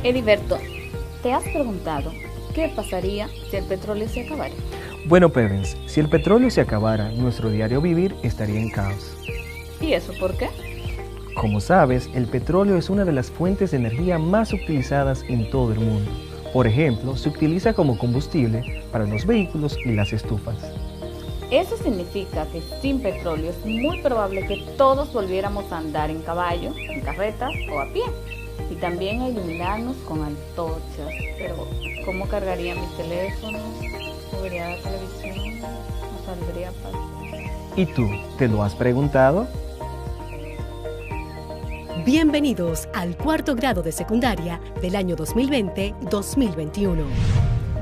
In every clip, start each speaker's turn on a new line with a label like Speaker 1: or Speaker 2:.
Speaker 1: Heriberto, ¿te has preguntado qué pasaría si el petróleo se acabara?
Speaker 2: Bueno, Pevens, si el petróleo se acabara, nuestro diario vivir estaría en caos.
Speaker 1: ¿Y eso por qué?
Speaker 2: Como sabes, el petróleo es una de las fuentes de energía más utilizadas en todo el mundo. Por ejemplo, se utiliza como combustible para los vehículos y las estufas.
Speaker 1: Eso significa que sin petróleo es muy probable que todos volviéramos a andar en caballo, en carretas o a pie. Y también a iluminarnos con antorchas. Pero, ¿cómo cargaría mi teléfono? ¿No vería la televisión? ¿No saldría para...?
Speaker 2: ¿Y tú, te lo has preguntado?
Speaker 3: Bienvenidos al cuarto grado de secundaria del año 2020-2021.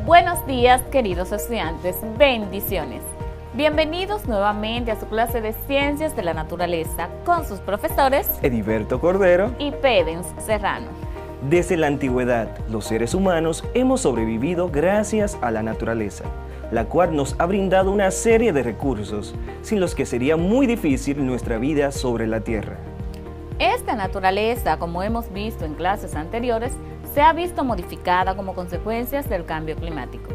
Speaker 1: Buenos días, queridos estudiantes. Bendiciones. Bienvenidos nuevamente a su clase de Ciencias de la Naturaleza con sus profesores
Speaker 4: Heriberto Cordero
Speaker 1: y Pevens Serrano.
Speaker 4: Desde la antigüedad, los seres humanos hemos sobrevivido gracias a la naturaleza, la cual nos ha brindado una serie de recursos, sin los que sería muy difícil nuestra vida sobre la Tierra.
Speaker 1: Esta naturaleza, como hemos visto en clases anteriores, se ha visto modificada como consecuencias del cambio climático.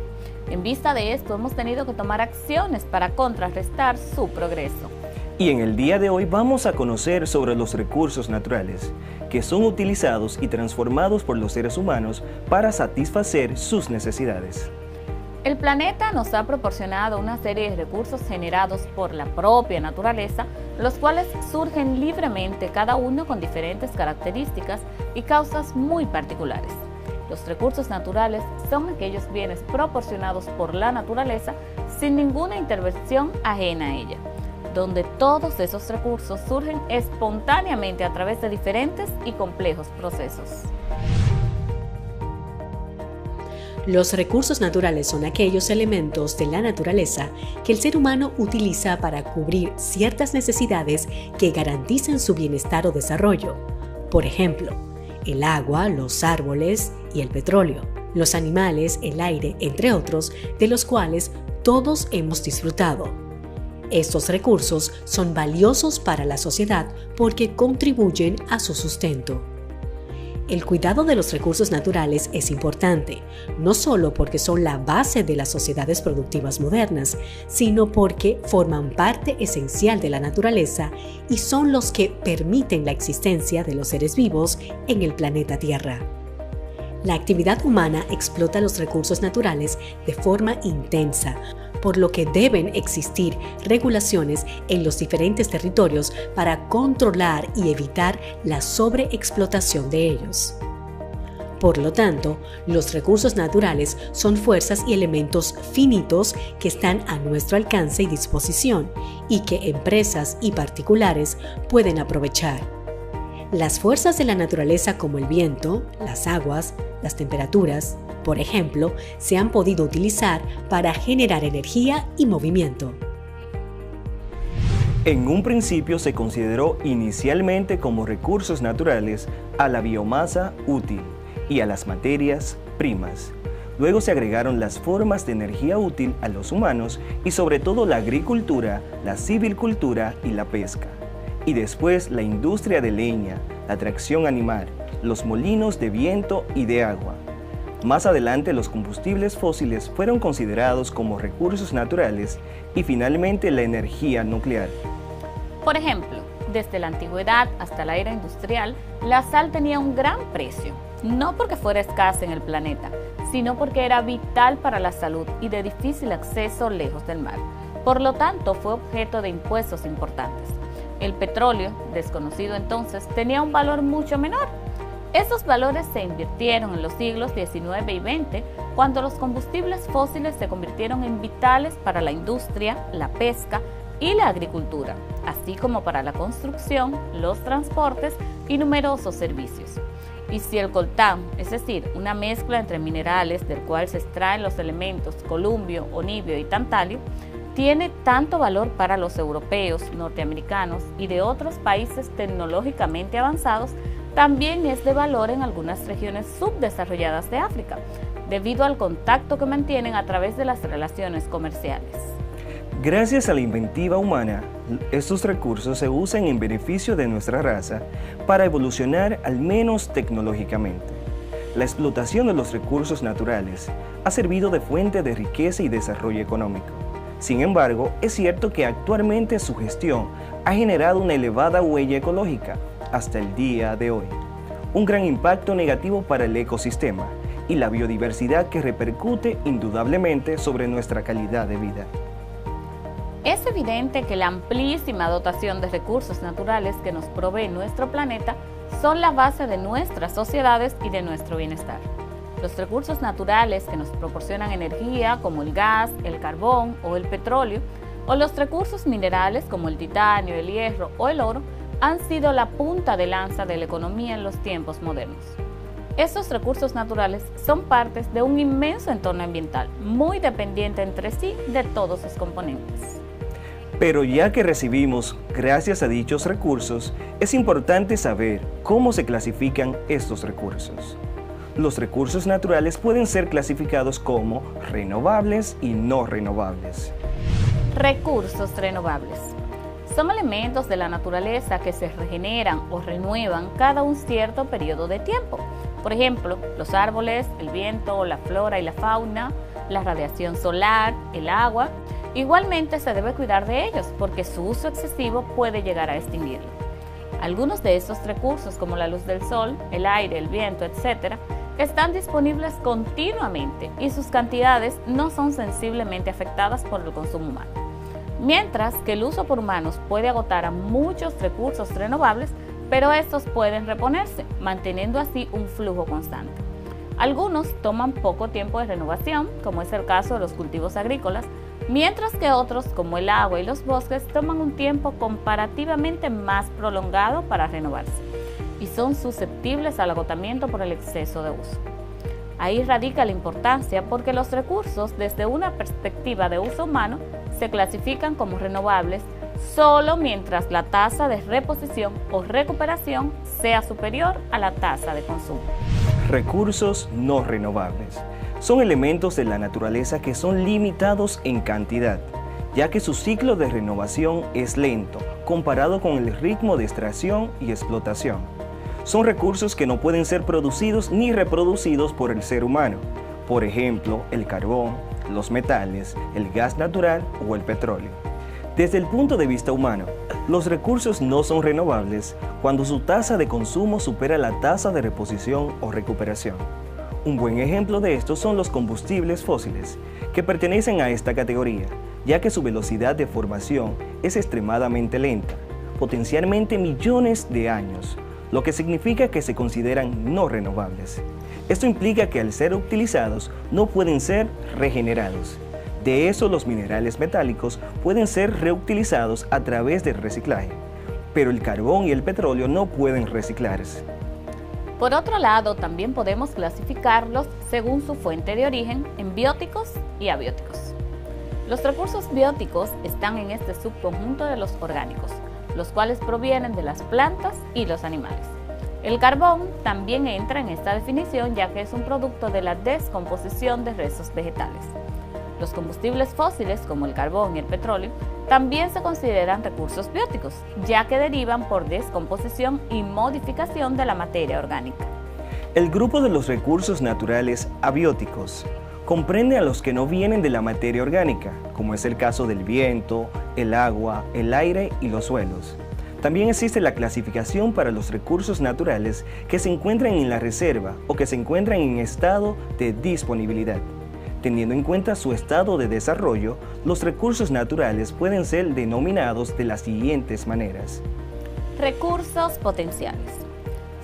Speaker 1: En vista de esto, hemos tenido que tomar acciones para contrarrestar su progreso.
Speaker 4: Y en el día de hoy vamos a conocer sobre los recursos naturales, que son utilizados y transformados por los seres humanos para satisfacer sus necesidades.
Speaker 1: El planeta nos ha proporcionado una serie de recursos generados por la propia naturaleza, los cuales surgen libremente, cada uno con diferentes características y causas muy particulares. Los recursos naturales son aquellos bienes proporcionados por la naturaleza sin ninguna intervención ajena a ella, donde todos esos recursos surgen espontáneamente a través de diferentes y complejos procesos.
Speaker 3: Los recursos naturales son aquellos elementos de la naturaleza que el ser humano utiliza para cubrir ciertas necesidades que garantizan su bienestar o desarrollo. Por ejemplo, el agua, los árboles y el petróleo, los animales, el aire, entre otros, de los cuales todos hemos disfrutado. Estos recursos son valiosos para la sociedad porque contribuyen a su sustento. El cuidado de los recursos naturales es importante, no solo porque son la base de las sociedades productivas modernas, sino porque forman parte esencial de la naturaleza y son los que permiten la existencia de los seres vivos en el planeta Tierra. La actividad humana explota los recursos naturales de forma intensa, por lo que deben existir regulaciones en los diferentes territorios para controlar y evitar la sobreexplotación de ellos. Por lo tanto, los recursos naturales son fuerzas y elementos finitos que están a nuestro alcance y disposición y que empresas y particulares pueden aprovechar. Las fuerzas de la naturaleza como el viento, las aguas, las temperaturas, por ejemplo, se han podido utilizar para generar energía y movimiento.
Speaker 4: En un principio se consideró inicialmente como recursos naturales a la biomasa útil y a las materias primas. Luego se agregaron las formas de energía útil a los humanos y sobre todo la agricultura, la silvicultura y la pesca. Y después la industria de leña, la tracción animal, los molinos de viento y de agua. Más adelante los combustibles fósiles fueron considerados como recursos naturales y finalmente la energía nuclear.
Speaker 1: Por ejemplo, desde la antigüedad hasta la era industrial, la sal tenía un gran precio, no porque fuera escasa en el planeta, sino porque era vital para la salud y de difícil acceso lejos del mar. Por lo tanto, fue objeto de impuestos importantes. El petróleo, desconocido entonces, tenía un valor mucho menor. Estos valores se invirtieron en los siglos XIX y XX, cuando los combustibles fósiles se convirtieron en vitales para la industria, la pesca y la agricultura, así como para la construcción, los transportes y numerosos servicios. Y si el coltán, es decir, una mezcla entre minerales del cual se extraen los elementos columbio, onibio y tantalio, tiene tanto valor para los europeos, norteamericanos y de otros países tecnológicamente avanzados, también es de valor en algunas regiones subdesarrolladas de África, debido al contacto que mantienen a través de las relaciones comerciales.
Speaker 4: Gracias a la inventiva humana, estos recursos se usan en beneficio de nuestra raza para evolucionar al menos tecnológicamente. La explotación de los recursos naturales ha servido de fuente de riqueza y desarrollo económico. Sin embargo, es cierto que actualmente su gestión ha generado una elevada huella ecológica hasta el día de hoy, un gran impacto negativo para el ecosistema y la biodiversidad que repercute indudablemente sobre nuestra calidad de vida.
Speaker 1: Es evidente que la amplísima dotación de recursos naturales que nos provee nuestro planeta son la base de nuestras sociedades y de nuestro bienestar. Los recursos naturales que nos proporcionan energía, como el gas, el carbón o el petróleo, o los recursos minerales como el titanio, el hierro o el oro, han sido la punta de lanza de la economía en los tiempos modernos. Estos recursos naturales son partes de un inmenso entorno ambiental, muy dependiente entre sí de todos sus componentes.
Speaker 4: Pero ya que recibimos gracias a dichos recursos, es importante saber cómo se clasifican estos recursos. Los recursos naturales pueden ser clasificados como renovables y no renovables.
Speaker 1: Recursos renovables. Son elementos de la naturaleza que se regeneran o renuevan cada un cierto periodo de tiempo. Por ejemplo, los árboles, el viento, la flora y la fauna, la radiación solar, el agua. Igualmente se debe cuidar de ellos porque su uso excesivo puede llegar a extinguirlo. Algunos de estos recursos, como la luz del sol, el aire, el viento, etc., están disponibles continuamente y sus cantidades no son sensiblemente afectadas por el consumo humano. Mientras que el uso por humanos puede agotar a muchos recursos renovables, pero estos pueden reponerse, manteniendo así un flujo constante. Algunos toman poco tiempo de renovación, como es el caso de los cultivos agrícolas, mientras que otros, como el agua y los bosques, toman un tiempo comparativamente más prolongado para renovarse y son susceptibles al agotamiento por el exceso de uso. Ahí radica la importancia porque los recursos, desde una perspectiva de uso humano, se clasifican como renovables solo mientras la tasa de reposición o recuperación sea superior a la tasa de consumo.
Speaker 4: Recursos no renovables. Son elementos de la naturaleza que son limitados en cantidad, ya que su ciclo de renovación es lento comparado con el ritmo de extracción y explotación. Son recursos que no pueden ser producidos ni reproducidos por el ser humano, por ejemplo, el carbón, los metales, el gas natural o el petróleo. Desde el punto de vista humano, los recursos no son renovables cuando su tasa de consumo supera la tasa de reposición o recuperación. Un buen ejemplo de esto son los combustibles fósiles, que pertenecen a esta categoría, ya que su velocidad de formación es extremadamente lenta, potencialmente millones de años, lo que significa que se consideran no renovables. Esto implica que al ser utilizados no pueden ser regenerados. De eso los minerales metálicos pueden ser reutilizados a través del reciclaje, pero el carbón y el petróleo no pueden reciclarse.
Speaker 1: Por otro lado, también podemos clasificarlos según su fuente de origen en bióticos y abióticos. Los recursos bióticos están en este subconjunto de los orgánicos, los cuales provienen de las plantas y los animales. El carbón también entra en esta definición ya que es un producto de la descomposición de restos vegetales. Los combustibles fósiles, como el carbón y el petróleo, también se consideran recursos bióticos, ya que derivan por descomposición y modificación de la materia orgánica.
Speaker 4: El grupo de los recursos naturales abióticos comprende a los que no vienen de la materia orgánica, como es el caso del viento, el agua, el aire y los suelos. También existe la clasificación para los recursos naturales que se encuentran en la reserva o que se encuentran en estado de disponibilidad. Teniendo en cuenta su estado de desarrollo, los recursos naturales pueden ser denominados de las siguientes maneras.
Speaker 1: Recursos potenciales.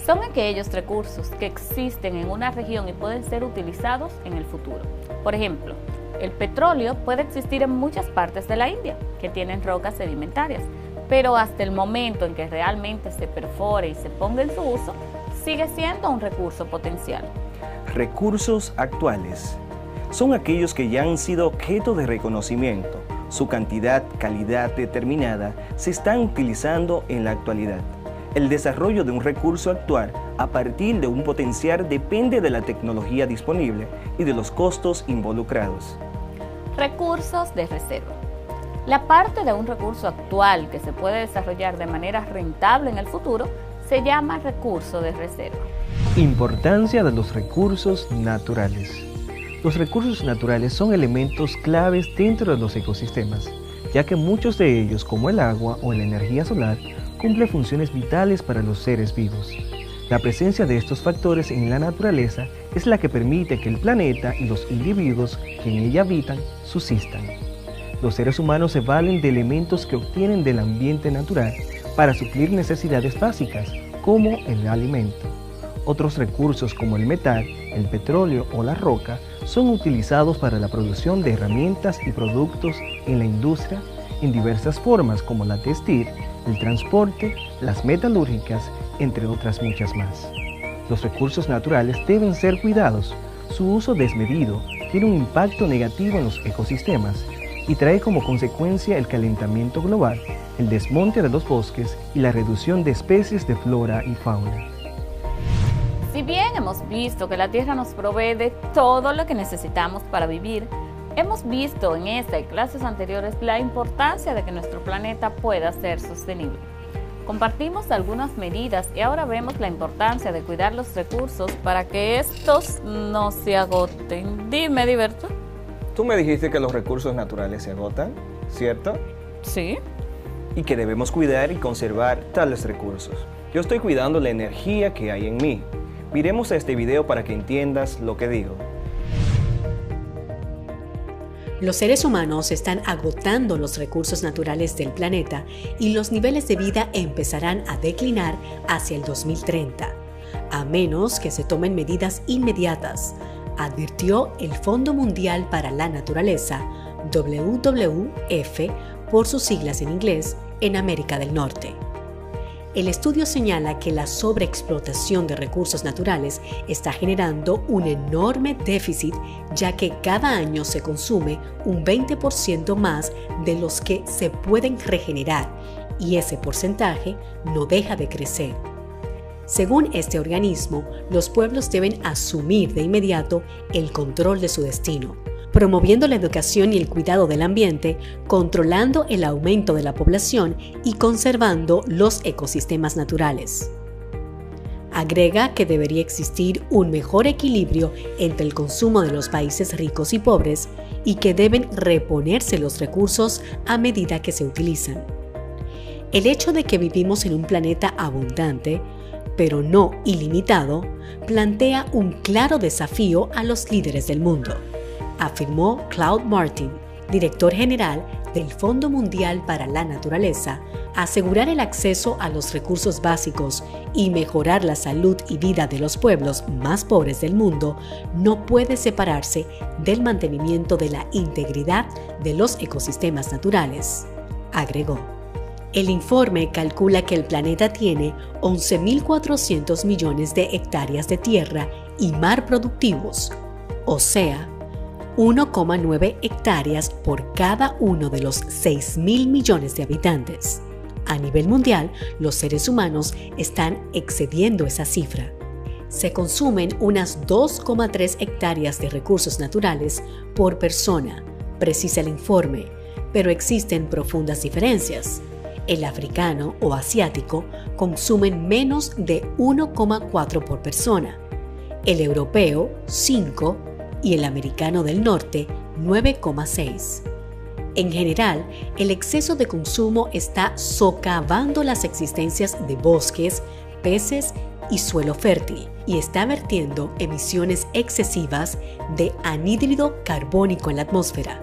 Speaker 1: Son aquellos recursos que existen en una región y pueden ser utilizados en el futuro. Por ejemplo, el petróleo puede existir en muchas partes de la India, que tienen rocas sedimentarias, pero hasta el momento en que realmente se perfore y se ponga en su uso, sigue siendo un recurso potencial.
Speaker 4: Recursos actuales. Son aquellos que ya han sido objeto de reconocimiento. Su cantidad, calidad determinada se están utilizando en la actualidad. El desarrollo de un recurso actual a partir de un potencial depende de la tecnología disponible y de los costos involucrados.
Speaker 1: Recursos de reserva. La parte de un recurso actual que se puede desarrollar de manera rentable en el futuro se llama recurso de reserva.
Speaker 2: Importancia de los recursos naturales. Los recursos naturales son elementos claves dentro de los ecosistemas, ya que muchos de ellos, como el agua o la energía solar, cumplen funciones vitales para los seres vivos. La presencia de estos factores en la naturaleza es la que permite que el planeta y los individuos que en ella habitan subsistan. Los seres humanos se valen de elementos que obtienen del ambiente natural para suplir necesidades básicas, como el alimento. Otros recursos como el metal, el petróleo o la roca son utilizados para la producción de herramientas y productos en la industria en diversas formas como la textil, el transporte, las metalúrgicas, entre otras muchas más. Los recursos naturales deben ser cuidados. Su uso desmedido tiene un impacto negativo en los ecosistemas y trae como consecuencia el calentamiento global, el desmonte de los bosques y la reducción de especies de flora y fauna.
Speaker 1: Si bien hemos visto que la Tierra nos provee de todo lo que necesitamos para vivir, hemos visto en esta y clases anteriores la importancia de que nuestro planeta pueda ser sostenible. Compartimos algunas medidas y ahora vemos la importancia de cuidar los recursos para que estos no se agoten. Dime, Diverto.
Speaker 4: Tú me dijiste que los recursos naturales se agotan, ¿cierto?
Speaker 1: Sí.
Speaker 4: Y que debemos cuidar y conservar tales recursos. Yo estoy cuidando la energía que hay en mí. Miremos este video para que entiendas lo que digo.
Speaker 3: Los seres humanos están agotando los recursos naturales del planeta y los niveles de vida empezarán a declinar hacia el 2030, a menos que se tomen medidas inmediatas, advirtió el Fondo Mundial para la Naturaleza, WWF por sus siglas en inglés, en América del Norte. El estudio señala que la sobreexplotación de recursos naturales está generando un enorme déficit, ya que cada año se consume un 20% más de los que se pueden regenerar, y ese porcentaje no deja de crecer. Según este organismo, los pueblos deben asumir de inmediato el control de su destino, promoviendo la educación y el cuidado del ambiente, controlando el aumento de la población y conservando los ecosistemas naturales. Agrega que debería existir un mejor equilibrio entre el consumo de los países ricos y pobres y que deben reponerse los recursos a medida que se utilizan. El hecho de que vivimos en un planeta abundante, pero no ilimitado, plantea un claro desafío a los líderes del mundo, afirmó Claude Martin, director general del Fondo Mundial para la Naturaleza. Asegurar el acceso a los recursos básicos y mejorar la salud y vida de los pueblos más pobres del mundo no puede separarse del mantenimiento de la integridad de los ecosistemas naturales, agregó. El informe calcula que el planeta tiene 11.400 millones de hectáreas de tierra y mar productivos, o sea, 1,9 hectáreas por cada uno de los 6.000 millones de habitantes. A nivel mundial, los seres humanos están excediendo esa cifra. Se consumen unas 2,3 hectáreas de recursos naturales por persona, precisa el informe, pero existen profundas diferencias. El africano o asiático consumen menos de 1,4 por persona, el europeo 5 y el americano del norte 9,6. En general, el exceso de consumo está socavando las existencias de bosques, peces y suelo fértil y está vertiendo emisiones excesivas de anhídrido carbónico en la atmósfera.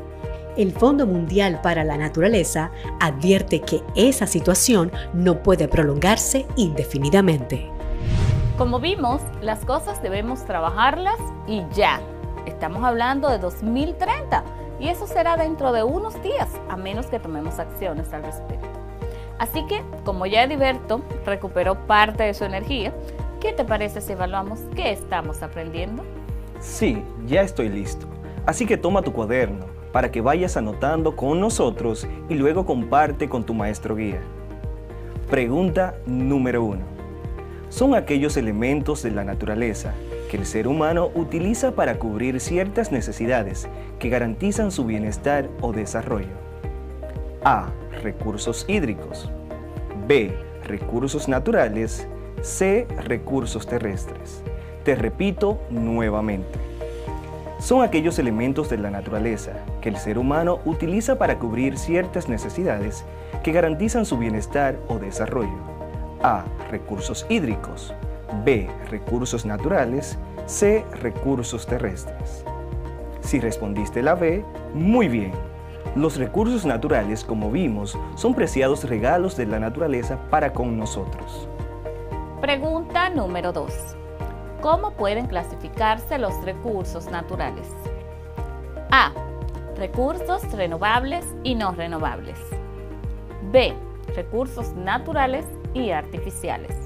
Speaker 3: El Fondo Mundial para la Naturaleza advierte que esa situación no puede prolongarse indefinidamente.
Speaker 1: Como vimos, las cosas debemos trabajarlas y ya. Estamos hablando de 2030 y eso será dentro de unos días, a menos que tomemos acciones al respecto. Así que, como ya Ediberto recuperó parte de su energía, ¿qué te parece si evaluamos qué estamos aprendiendo?
Speaker 4: Sí, ya estoy listo. Así que toma tu cuaderno para que vayas anotando con nosotros y luego comparte con tu maestro guía. Pregunta número 1. Son aquellos elementos de la naturaleza que el ser humano utiliza para cubrir ciertas necesidades que garantizan su bienestar o desarrollo. A. Recursos hídricos. B. Recursos naturales. C. Recursos terrestres. Te repito nuevamente. Son aquellos elementos de la naturaleza que el ser humano utiliza para cubrir ciertas necesidades que garantizan su bienestar o desarrollo. A. Recursos hídricos. B. Recursos naturales. C. Recursos terrestres. Si respondiste la B, muy bien. Los recursos naturales, como vimos, son preciados regalos de la naturaleza para con nosotros.
Speaker 1: Pregunta número 2. ¿Cómo pueden clasificarse los recursos naturales? A. Recursos renovables y no renovables. B. Recursos naturales y artificiales.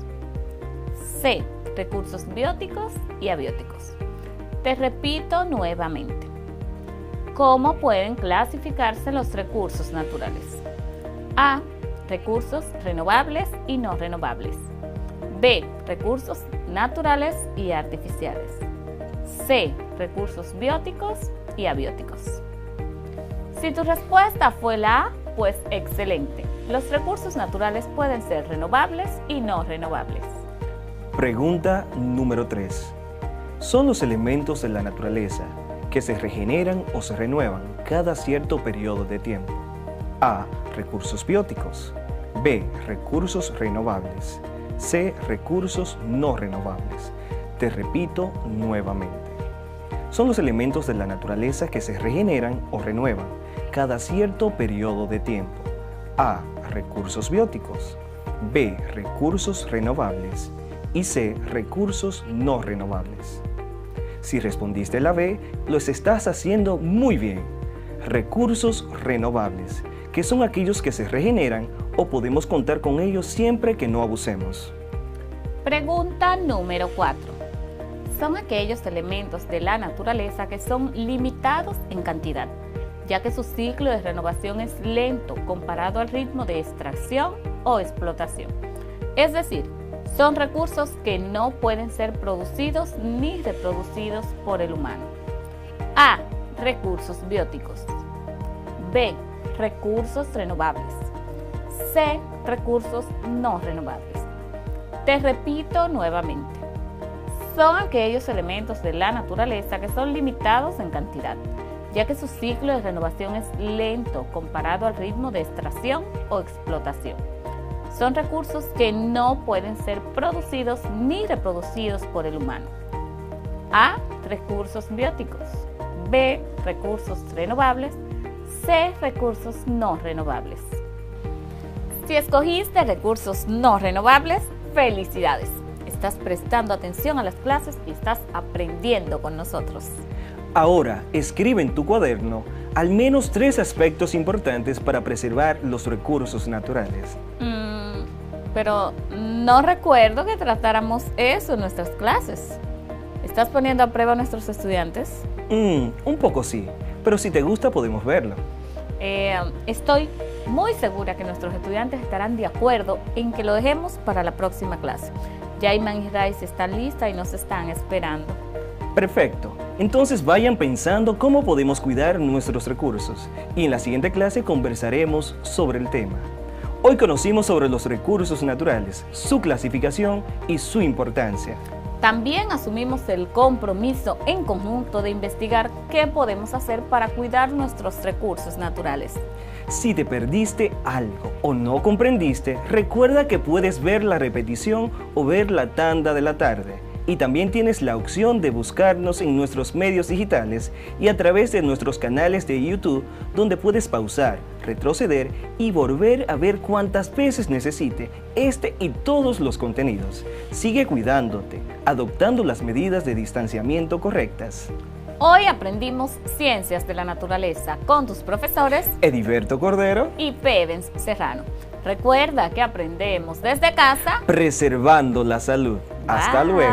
Speaker 1: C. Recursos bióticos y abióticos. Te repito nuevamente. ¿Cómo pueden clasificarse los recursos naturales? A. Recursos renovables y no renovables. B. Recursos naturales y artificiales. C. Recursos bióticos y abióticos. Si tu respuesta fue la A, pues excelente. Los recursos naturales pueden ser renovables y no renovables.
Speaker 4: Pregunta número 3. Son los elementos de la naturaleza que se regeneran o se renuevan cada cierto periodo de tiempo. A. Recursos bióticos. B. Recursos renovables. C. Recursos no renovables. Te repito nuevamente. Son los elementos de la naturaleza que se regeneran o renuevan cada cierto periodo de tiempo. A. Recursos bióticos. B. Recursos renovables. Y C. Recursos no renovables. Si respondiste la B, lo estás haciendo muy bien. Recursos renovables, que son aquellos que se regeneran o podemos contar con ellos siempre que no abusemos.
Speaker 1: Pregunta número 4. Son aquellos elementos de la naturaleza que son limitados en cantidad, ya que su ciclo de renovación es lento comparado al ritmo de extracción o explotación. Es decir, son recursos que no pueden ser producidos ni reproducidos por el humano. A. Recursos bióticos. B. Recursos renovables. C. Recursos no renovables. Te repito nuevamente. Son aquellos elementos de la naturaleza que son limitados en cantidad, ya que su ciclo de renovación es lento comparado al ritmo de extracción o explotación. Son recursos que no pueden ser producidos ni reproducidos por el humano. A. Recursos bióticos. B. Recursos renovables. C. Recursos no renovables. Si escogiste recursos no renovables, ¡felicidades! Estás prestando atención a las clases y estás aprendiendo con nosotros.
Speaker 4: Ahora, escribe en tu cuaderno al menos 3 aspectos importantes para preservar los recursos naturales.
Speaker 1: Pero no recuerdo que tratáramos eso en nuestras clases. ¿Estás poniendo a prueba a nuestros estudiantes?
Speaker 4: Un poco sí, pero si te gusta podemos verlo.
Speaker 1: Estoy muy segura que nuestros estudiantes estarán de acuerdo en que lo dejemos para la próxima clase. Jaiman y Rice están listas y nos están esperando.
Speaker 4: Perfecto. Entonces vayan pensando cómo podemos cuidar nuestros recursos y en la siguiente clase conversaremos sobre el tema. Hoy conocimos sobre los recursos naturales, su clasificación y su importancia.
Speaker 1: También asumimos el compromiso en conjunto de investigar qué podemos hacer para cuidar nuestros recursos naturales.
Speaker 4: Si te perdiste algo o no comprendiste, recuerda que puedes ver la repetición o ver la tanda de la tarde. Y también tienes la opción de buscarnos en nuestros medios digitales y a través de nuestros canales de YouTube, donde puedes pausar, retroceder y volver a ver cuantas veces necesite este y todos los contenidos. Sigue cuidándote, adoptando las medidas de distanciamiento correctas.
Speaker 1: Hoy aprendimos Ciencias de la Naturaleza con tus profesores
Speaker 4: Ediberto Cordero
Speaker 1: y Pevens Serrano. Recuerda que aprendemos desde casa,
Speaker 4: preservando la salud. Hasta luego.